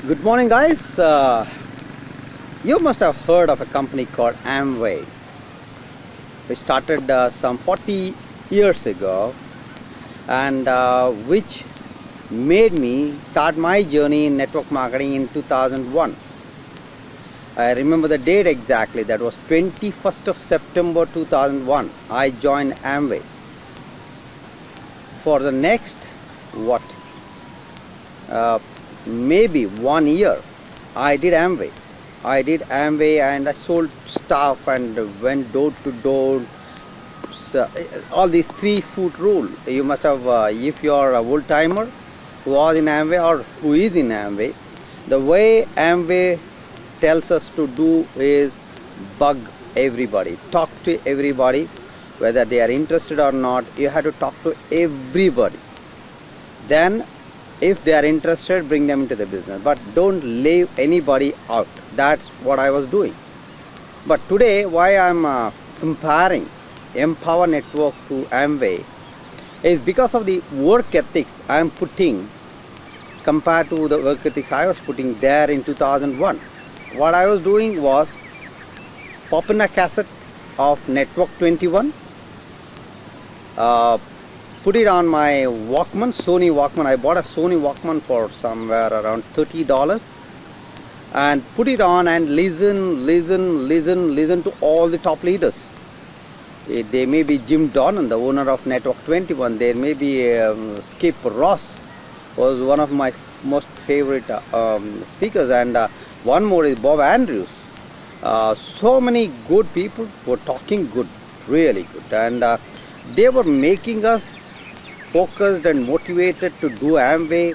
Good morning, guys. You must have heard of a company called Amway. We started some 40 years ago, and which made me start my journey in network marketing in 2001. I remember the date exactly. That was 21st of September 2001. I joined Amway. For the next what? Maybe 1 year, I did Amway. And I sold stuff and went door to door. So, all these 3-foot rule. You must have, if you are a old timer who was in Amway or who is in Amway, the way Amway tells us to do is bug everybody, talk to everybody, whether they are interested or not. You have to talk to everybody. Then if they are interested, bring them into the business, but don't leave anybody out. That's what I was doing. But today, why I'm comparing Empower Network to Amway is because of the work ethics I am putting compared to the work ethics I was putting there in 2001. What I was doing was popping a cassette of Network 21, put it on my Walkman, Sony Walkman. I bought a Sony Walkman for somewhere around $30 and put it on and listen to all the top leaders. They may be Jim Donnan, the owner of Network 21. There may be Skip Ross, was one of my most favorite speakers, and one more is Bob Andrews. So many good people were talking good, really good, and they were making us focused and motivated to do Amway,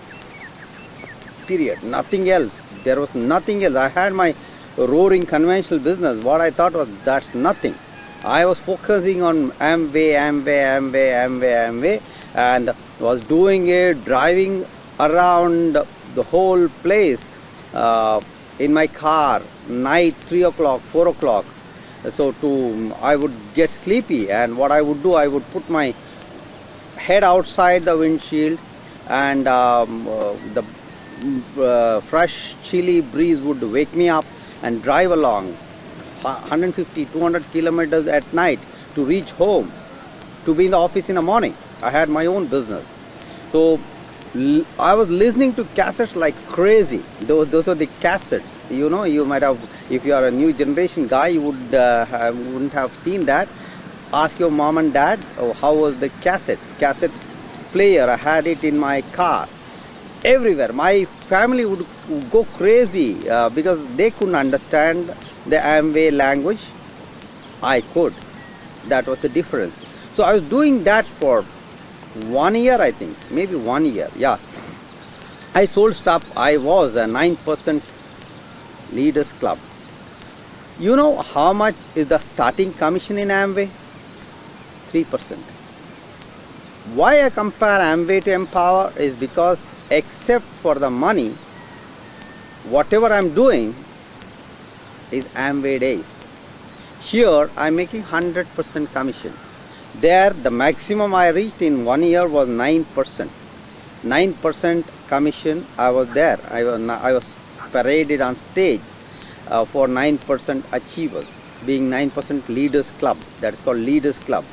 period. Nothing else. There was nothing else. I had my roaring conventional business. What I thought was that's nothing. I was focusing on Amway, and was doing it, driving around the whole place in my car, night 3 o'clock, 4 o'clock. So I would get sleepy, and what I would do, I would put my head outside the windshield, and the fresh chilly breeze would wake me up, and drive along 150 200 kilometers at night to reach home, to be in the office in the morning. I had my own business, so I was listening to cassettes like crazy. Those are the cassettes. You know, you might have, if you are a new generation guy, you wouldn't have seen that. Ask your mom and dad, oh, how was the cassette player. I had it in my car everywhere. My family would go crazy because they couldn't understand the Amway language. I could. That was the difference. So I was doing that for 1 year, I think, maybe 1 year. Yeah, I sold stuff. I was a 9% Leaders Club. You know how much is the starting commission in Amway? 3%. Why I compare Amway to Empower is because, except for the money, whatever I'm doing is Amway days. Here I'm making 100% commission. There the maximum I reached in 1 year was 9%. 9% commission. I was there. I was paraded on stage for 9% achievers, being 9% Leaders Club. That is called Leaders Club.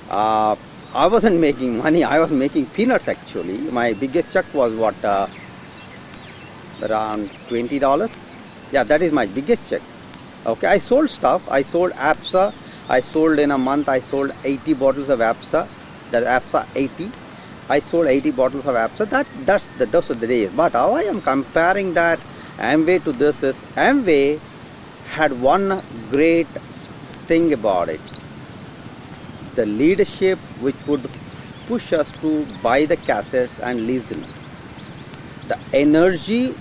I wasn't making money. I was making peanuts actually. My biggest check was what, around $20. Yeah, that is my biggest check. Okay, I sold stuff. I sold APSA. I sold in a month. I sold 80 bottles of APSA. That APSA 80. I sold 80 bottles of APSA. Those are the days. But how I am comparing that Amway to this is, Amway had one great thing about it. The leadership which would push us to buy the cassettes and listen. The energy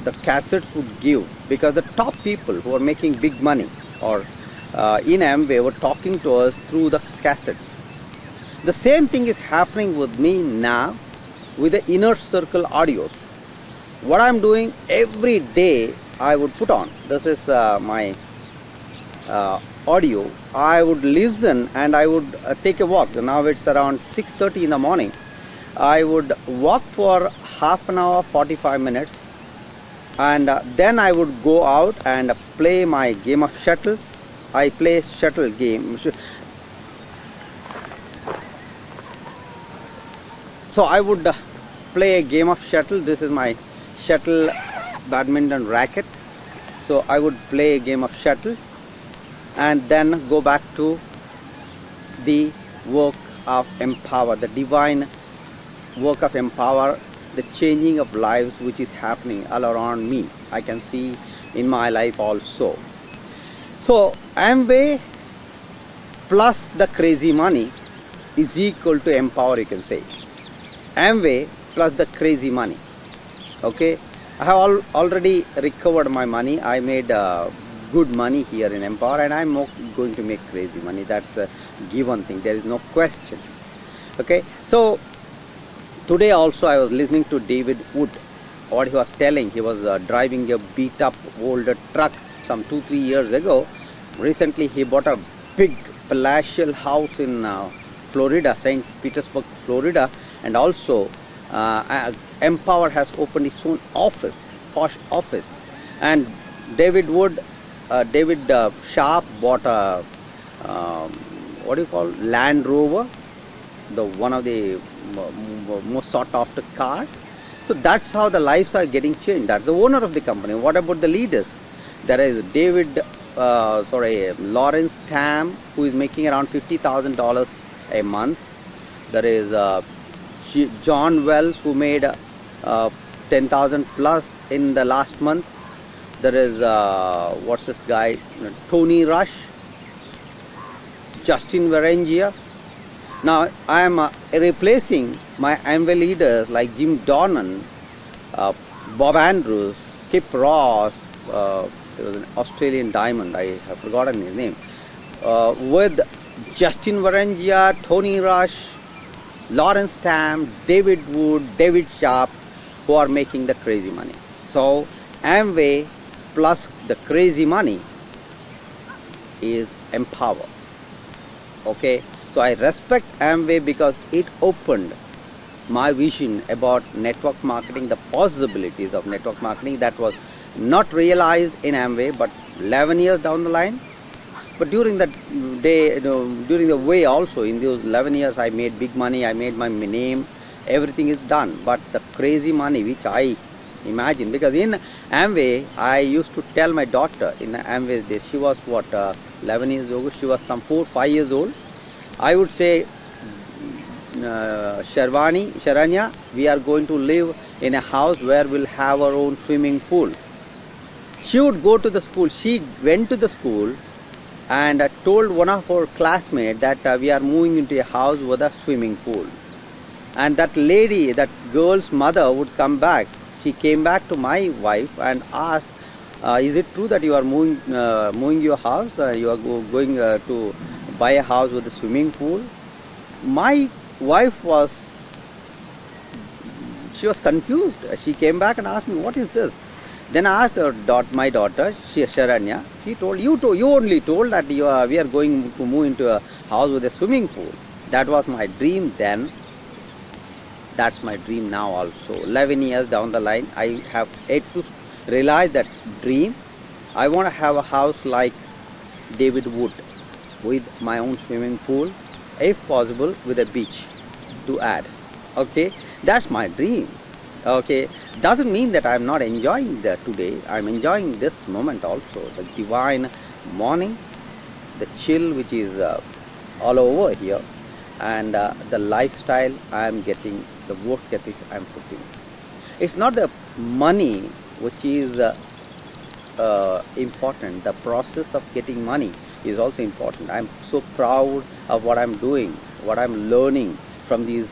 the cassettes would give, because the top people who are making big money or in Amway were talking to us through the cassettes. The same thing is happening with me now with the inner circle audios. What I'm doing every day, I would put on. This is my audio. I would listen and I would take a walk. Now it's around 6:30 in the morning. I would walk for half an hour, 45 minutes, and then I would go out and play my game of shuttle. I play shuttle game. So I would play a game of shuttle. This is my shuttle badminton racket. So I would play a game of shuttle and then go back to the work of empower, the divine work of empower, the changing of lives which is happening all around me. I can see in my life also. So Amway plus the crazy money is equal to empower, you can say. Amway plus the crazy money. Okay, I have already recovered my money. I made good money here in Empower, and I'm not going to make crazy money. That's a given thing. There is no question. Okay, so today also I was listening to David Wood. What he was telling, he was driving a beat up old truck some 2-3 years ago. Recently he bought a big palatial house in Florida, St. Petersburg, Florida, and also Empower has opened its own office, posh office. And David Sharp bought a what do you call, Land Rover, the one of the most sought after cars. So that's how the lives are getting changed. That's the owner of the company. What about the leaders? There is Lawrence Tam, who is making around $50,000 a month. There is John Wells, who made 10,000 plus in the last month. There is what's this guy, Tony Rush, Justin Varengia. Now I am replacing my Amway leaders like Jim Donnan, Bob Andrews, Kip Ross, there was an Australian diamond, I have forgotten his name, with Justin Varengia, Tony Rush, Lawrence Tam, David Wood, David Sharp, who are making the crazy money. So Amway plus the crazy money is empower. Okay, so I respect Amway because it opened my vision about network marketing, the possibilities of network marketing that was not realized in Amway, but 11 years down the line. But during the day, during the way also, in those 11 years, I made big money, I made my name, everything is done. But the crazy money which I imagine, because in Amway, I used to tell my daughter in Amway days, she was what, 11 years old, she was some 4-5 years old. I would say, Sharanya, we are going to live in a house where we'll have our own swimming pool. She would go to the school. She went to the school and told one of her classmates that we are moving into a house with a swimming pool. And that lady, that girl's mother would come back. She came back to my wife and asked, is it true that you are moving your house? You are going to buy a house with a swimming pool? My wife she was confused. She came back and asked me, what is this? Then I asked my daughter, Sharanya. She told, you only told that we are going to move into a house with a swimming pool. That was my dream then. That's my dream now also. 11 years down the line, I have yet to realize that dream. I want to have a house like David Wood with my own swimming pool, if possible with a beach to add. Okay, that's my dream. Okay, doesn't mean that I'm not enjoying that today. I'm enjoying this moment also, the divine morning, the chill which is all over here, and the lifestyle I'm getting, the work ethics I'm putting. It's not the money which is important. The process of getting money is also important. I'm so proud of what I'm doing, what I'm learning from these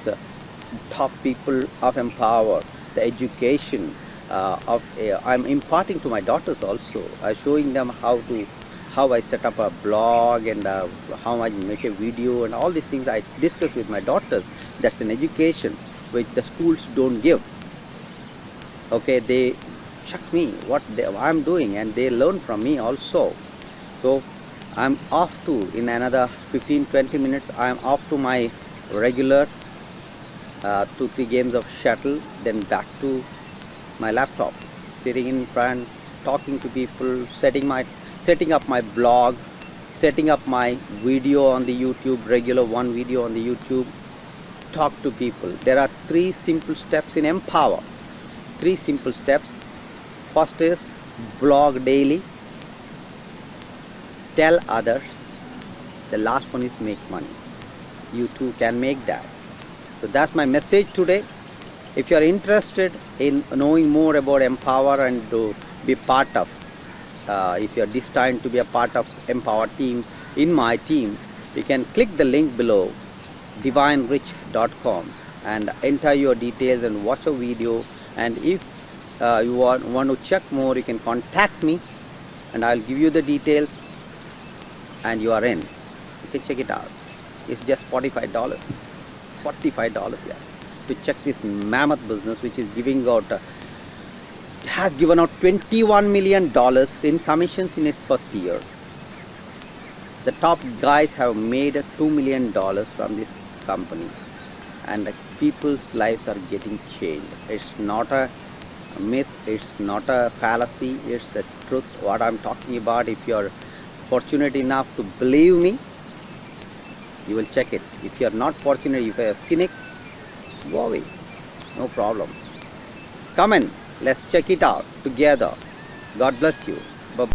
top people of Empower. The education I'm imparting to my daughters also, showing them how I set up a blog and how I make a video and all these things I discuss with my daughters. That's an education which the schools don't give. Okay, they check me what I'm doing and they learn from me also. So I'm off to, in another 15-20 minutes, I'm off to my regular 2-3 games of shuttle, then back to my laptop. sitting in front, talking to people, setting up my blog, setting up my video on the YouTube, regular one video on the YouTube, talk to people. There are three simple steps in Empower. Three simple steps. First is blog daily, tell others. The last one is make money. You too can make that. So that's my message today. If you are interested in knowing more about Empower and to be part of, if you are destined to be a part of Empower team, in my team, you can click the link below, divinerich.com, and enter your details and watch a video. And if you want to check more, you can contact me and I'll give you the details and you are in. You can check it out. It's just $45. $45, yeah, to check this mammoth business, which is giving out, has given out $21 million in commissions in its first year. The top guys have made $2 million from this company, and people's lives are getting changed. It's not a myth, it's not a fallacy, it's a truth what I'm talking about. If you're fortunate enough to believe me, you will check it. If you are not fortunate, if you are a cynic, go away, no problem. Come in, let's check it out together. God bless you.